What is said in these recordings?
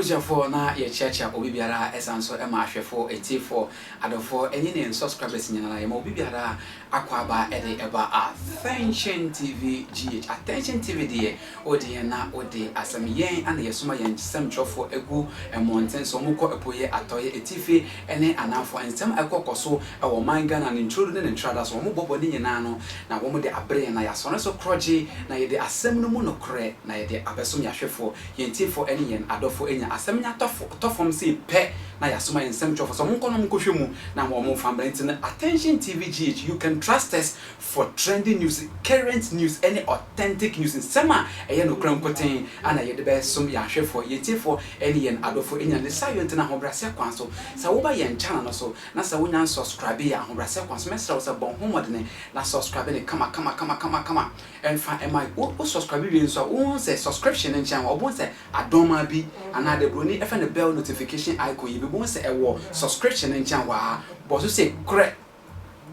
Ebujafo na ye checha obi biara esanso e ma hwefo etifo adofo enye ne subscribers nyana ye ma obi biara akwaba ede eba Attention Tvgh Attention TV de odi na odi asem yen ana ye soma yen sem twofo egu emonten so mukọ epoye atoye etifi ene anafo ensem ekokoso e wo manga na ntrodu ne ntrada so mo bobo ne nyina no na wo mo de abre na ya so so kroje na ye de asem no mu no kre na ye de abesom ya hwefo yen tifo ene yen adofo enya asem nya tofom si pe na ya soma yen sem twofo so mo nkono mko hwemu na mo family ntin Attention Tvgh. You can trust us for trending news, current news, any authentic news in summer eye no kran koten ana ye de be som ya hwefo ye tifo ene yen adofo enya le sayo ntina hobrase kwan so sa wo ba yen channel no so na sa wonya subscribe ya hobrase kwan so mesra wo sa bon homodene na subscribe ne kama enfa emai o subscribe bi so wo say subscription en chan wo bon say adoma bi ana de broni efa ne bell notification icon yi bi bon say ewo subscription en chan wa bo so say kre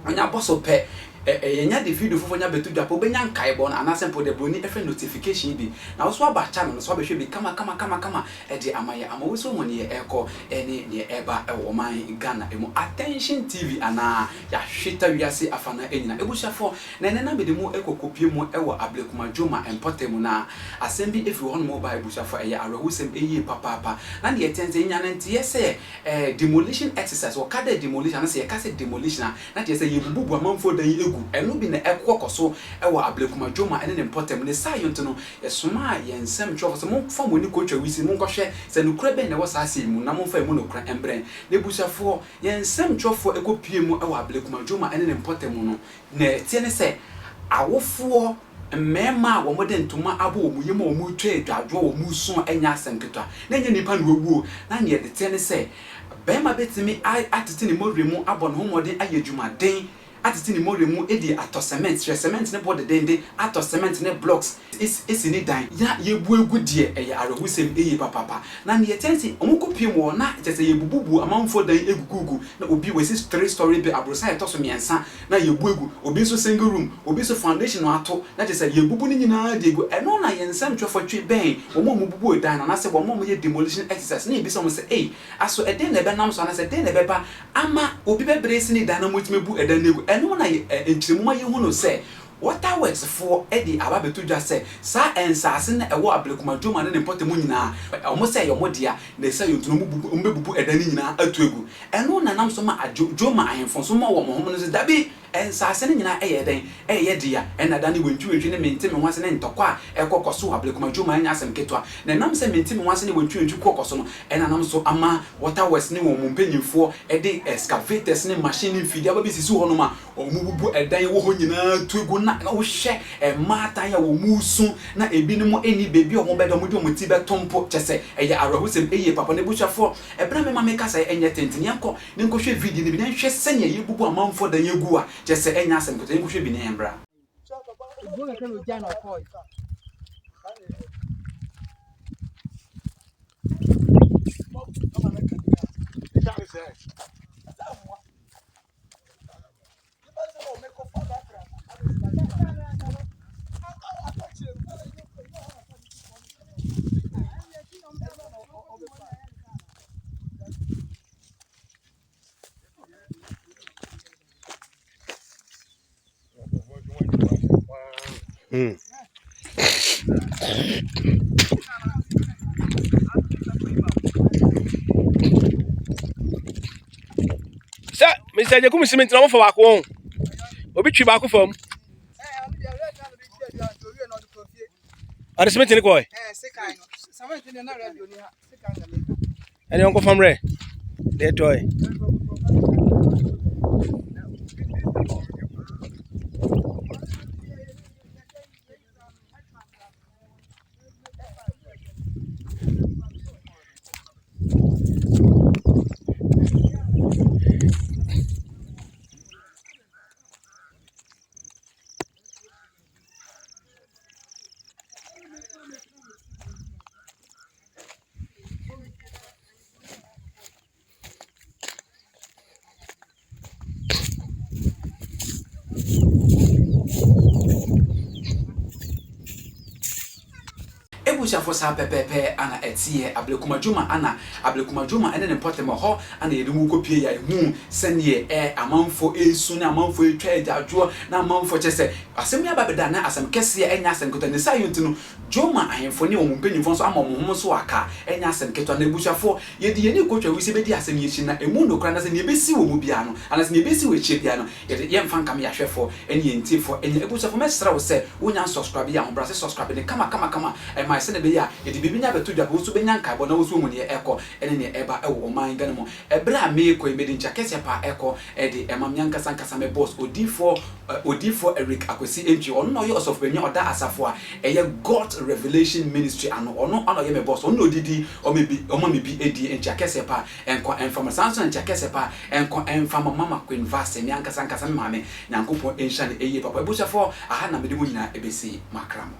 onya boso pe yenya de video fofo nya betu dwapo benya nkai bon ana sempo de broni efa notification bi na wo so aba channel no so be hwe bi kama e de amaye amawo so mo ne eko ene ne eba ewo man Ghana emu Attention TV ana ya hweta wiase afana enyina ebushafo na ene na be de mu ekokopie mu ewo Ablekuma Joma empotemu na asembi efi ho no mobile bushafo eye arahusem eye papa na ne yetenze nya na ntie se demolition exercise wo kada demolition na se yakase demolition na tie se yebubu amanfo dan egu eno bi na ekokoso ewo Ablekuma Joma ene ne empotemu ne sayonto no esoma yensem twofo so mo fa mo ni kotwa wisi mo nkɔhwɛ se no kura ben na wo sa ase mu na mo fa mu no kura embren ne bushafo yensem twofo ekopie mu ewo Ablekuma Joma ene ne empotemu no na tie ne se awofo mmema wo mode ntoma abo wo yema wo mu twa adwadwo wo mu so enya asem ketwa na nya nipa no wuo na ne de tie ne se bema betimi atete ne modremu abo no homode ayedwuma den atete ni moremu edi ato cement ne bode dende ato cement ne blocks esi ni dan ya yebu egu de eye arahusem eye papa na ne yetensi omukopiem wo na tese yebububu amanfo dan egugugu na obi wesi 3-story be abrosa etoso miensa na yebu egu obi so single room obi so foundation no ato na tese yebubu ni nyina de egu eno na yensam twofo twe ben omo mububu dan na se omo ye demolition exercise na ebi so mo se aso eden na be nam so na se den na be ba ama obi be bresi ni dan na motimebu eden na egu eno na enchiremu aye hu no se waterworks for edi ababetu dwa se sa ensase na ewo Ablekuma Joma ne potemu nyina omo se yomodia na se yontunu mbebubu edani nyina atu egu eno na nam so ma Joma ahemfo so ma wo mo homo no se dabi ensase ne nyina eye den eye dia ena dani wentwentwi ne mente me hwase ne ntokwa ekokoso Ablekuma Joma anya asem ketwa na nam se mente me hwase ne wentwentwi kokoso no ena nam so ama waterworks ne wo mpanyimfo edi excavators ne machine fidi ababisisi ho no ma omububu edan wo ho nyina atu egu na wo hye mata ya wo musu na ebinim eni bebi o mo bedo mo di mo ti betompo chese eye arahusem eye papa ne buchafo ebra me mama kasa enye tentini yakọ ne nkohwe video ne bi na hwe senya yebubu amanfo dan yegu a chese enya asem kote nkohwe bi ne embra Sir, Mr. Jacob Cement na mo fa bako obi twi bako fam are cement ni ko sekai no cement ni na radio ni ha sekai na me ene onko fam re de toy ebusha for sa pepepe ana etie Ablekuma Juma ana Ablekuma Juma ene ne potemo ho ana yede mu kopie ya hu sene amanfo esu na amanfo etwa adwo na amanfo chese asem ya babeda na asem kese enya asem keto ne sayo ntinu Juma ahemfo ne omumpanyimfo so amomom so aka enya asem keto na ebusha for yede yeni kotwa wisi bedi asem yechi na emu no kra na se ne ebesi wo mu bia no ana se ne ebesi wo echi bia no yede yemfa nkam ya hwefo ene yentifo ene ebusha for mesra wo se wonya subscribe ya ho bra se subscribe ne kama my sene be ya e di bibinya beto dwa bo so benya nkai bo na wo so mu ne eko ene ne eba e wo man gane mo e bra me ko e medi ncha kese pa eko e di emam nyanka sankasa me boss odifo Eric akwesi entry ono no yo of benya oda asafo a e ye God Revelation Ministry ano ye me boss ono odidi o me bi edi ncha kese pa enko enfama sanso ncha kese pa enko enfama mama Queen Vase nyanka sankasa me mame nyankopon enhia ne eye papa ebusha for aha na mede mo nyina ebesi makramo